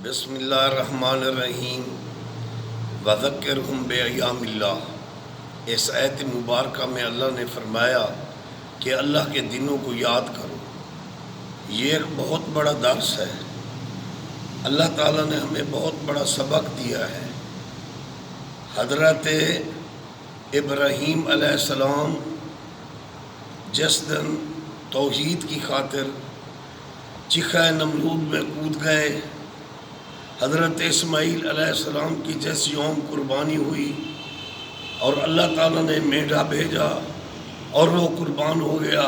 بسم اللہ الرحمن الرحیم وذکرہم بایام اللہ۔ اس آیت مبارکہ میں اللہ نے فرمایا کہ اللہ کے دنوں کو یاد کرو۔ یہ ایک بہت بڑا درس ہے۔ اللہ تعالیٰ نے ہمیں بہت بڑا سبق دیا ہے۔ حضرت ابراہیم علیہ السلام جس دن توحید کی خاطر چیخہ نمرود میں کود گئے، حضرت اسماعیل علیہ السلام کی جس یوم قربانی ہوئی اور اللہ تعالیٰ نے مینڈھا بھیجا اور وہ قربان ہو گیا،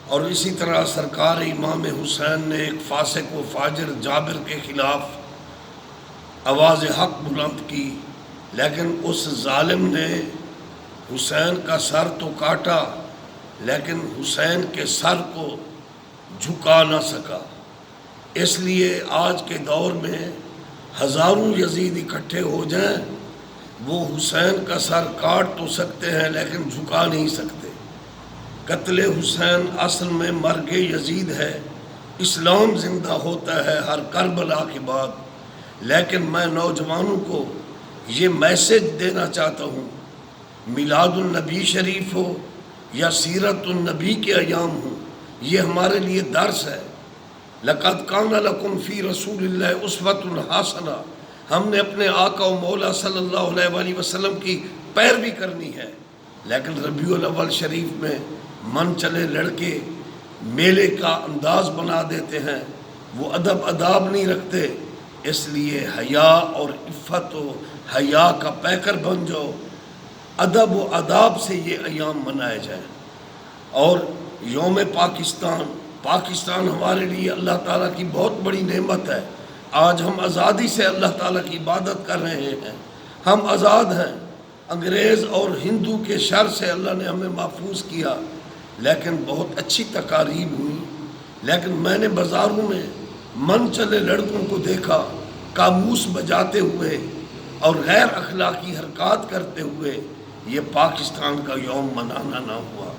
اور اسی طرح سرکار امام حسین نے ایک فاسق و فاجر جابر کے خلاف آواز حق بلند کی، لیکن اس ظالم نے حسین کا سر تو کاٹا لیکن حسین کے سر کو جھکا نہ سکا۔ اس لیے آج کے دور میں ہزاروں یزید اکٹھے ہو جائیں، وہ حسین کا سر کاٹ تو سکتے ہیں لیکن جھکا نہیں سکتے۔ قتل حسین اصل میں مرگ یزید ہے۔ اسلام زندہ ہوتا ہے ہر کربلا کے بعد۔ لیکن میں نوجوانوں کو یہ میسج دینا چاہتا ہوں، میلاد النبی شریف ہو یا سیرت النبی کے ایام ہوں، یہ ہمارے لیے درس ہے۔ لَقَدْ كَانَ لَكُمْ فِي رَسُولِ اللَّهِ أُسْوَةٌ حَسَنَةٌ، ہم نے اپنے آقا و مولا صلی اللہ علیہ وآلہ وسلم کی پیروی کرنی ہے۔ لیکن ربیع الاول شریف میں من چلے لڑکے میلے کا انداز بنا دیتے ہیں، وہ ادب آداب نہیں رکھتے۔ اس لیے حیا اور عفت و حیا کا پیکر بن جاؤ، ادب و آداب سے یہ ایام منائے جائیں۔ اور یوم پاکستان ہمارے لیے اللہ تعالیٰ کی بہت بڑی نعمت ہے۔ آج ہم آزادی سے اللہ تعالیٰ کی عبادت کر رہے ہیں، ہم آزاد ہیں۔ انگریز اور ہندو کے شر سے اللہ نے ہمیں محفوظ کیا، لیکن بہت اچھی تقاریب ہوئی۔ لیکن میں نے بازاروں میں من چلے لڑکوں کو دیکھا قاموس بجاتے ہوئے اور غیر اخلاقی حرکات کرتے ہوئے۔ یہ پاکستان کا یوم منانا نہ ہوا۔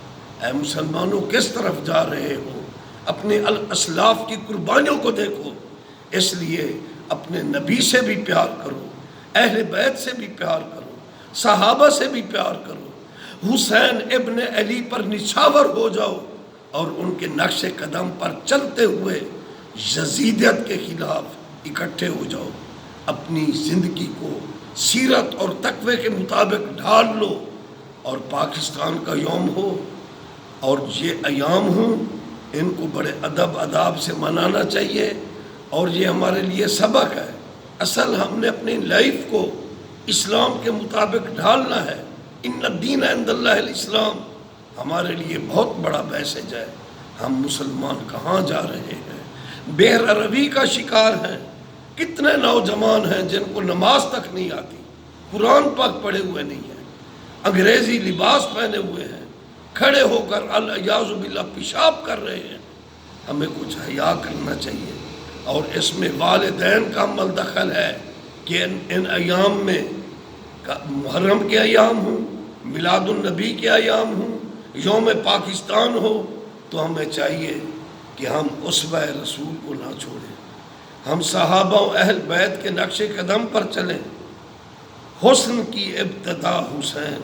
اے مسلمانوں، کس طرف جا رہے ہو؟ اپنے اسلاف کی قربانیوں کو دیکھو۔ اس لیے اپنے نبی سے بھی پیار کرو، اہل بیت سے بھی پیار کرو، صحابہ سے بھی پیار کرو، حسین ابن علی پر نچھاور ہو جاؤ اور ان کے نقش قدم پر چلتے ہوئے یزیدیت کے خلاف اکٹھے ہو جاؤ۔ اپنی زندگی کو سیرت اور تقوی کے مطابق ڈھال لو، اور پاکستان کا یوم ہو اور یہ ایام ہوں، ان کو بڑے ادب آداب سے منانا چاہیے۔ اور یہ ہمارے لیے سبق ہے۔ اصل ہم نے اپنی لائف کو اسلام کے مطابق ڈھالنا ہے۔ ان الدین عند اللہ الاسلام ہمارے لیے بہت بڑا میسج ہے۔ ہم مسلمان کہاں جا رہے ہیں؟ بے روی کا شکار ہیں۔ کتنے نوجوان ہیں جن کو نماز تک نہیں آتی، قرآن پاک پڑھے ہوئے نہیں ہیں، انگریزی لباس پہنے ہوئے ہیں، کھڑے ہو کر الیاذ باللہ پیشاب کر رہے ہیں۔ ہمیں کچھ حیا کرنا چاہیے۔ اور اس میں والدین کا عمل دخل ہے کہ ان ایام میں محرم کے ایام ہوں، میلاد النبی کے ایام ہوں، یوم پاکستان ہو، تو ہمیں چاہیے کہ ہم اسوہ رسول کو نہ چھوڑیں، ہم صحابہ و اہل بیت کے نقش قدم پر چلیں۔ حسن کی ابتدا حسین،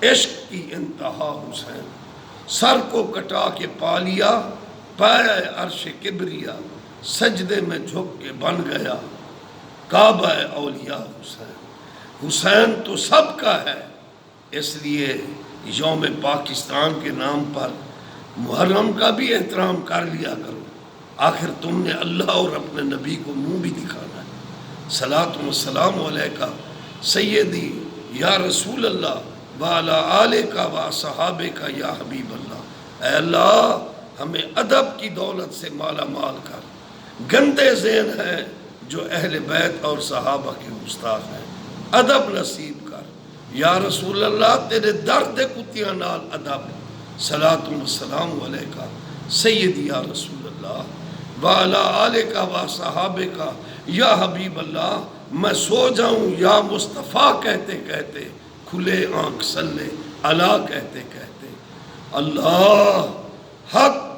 عشق کی انتہا حسین، سر کو کٹا کے پا لیا پائے عرش کبریا، سجدے میں جھک کے بن گیا کعبہ اولیاء حسین۔ حسین تو سب کا ہے، اس لیے یوم پاکستان کے نام پر محرم کا بھی احترام کر لیا کرو۔ آخر تم نے اللہ اور اپنے نبی کو منہ بھی دکھانا ہے۔ صلاۃ و السلام علیکہ سیدی یا رسول اللہ وعلی آلک و صحابک یا حبیب اللہ۔ اے اللہ، ہمیں ادب کی دولت سے مالا مال کر۔ گندے ذہن ہیں جو اہل بیت اور صحابہ کے گستاخ ہیں، ادب نصیب کر یا رسول اللہ، تیرے درد کتیاں نال ادب۔ صلاۃ و السلام علیکہ سیدی یا رسول اللہ وعلی آلک و صحابک یا حبیب اللہ۔ میں سو جاؤں یا مصطفیٰ کہتے کہتے، کھلے آنکھ صلی اللہ کہتے کہتے۔ اللہ حق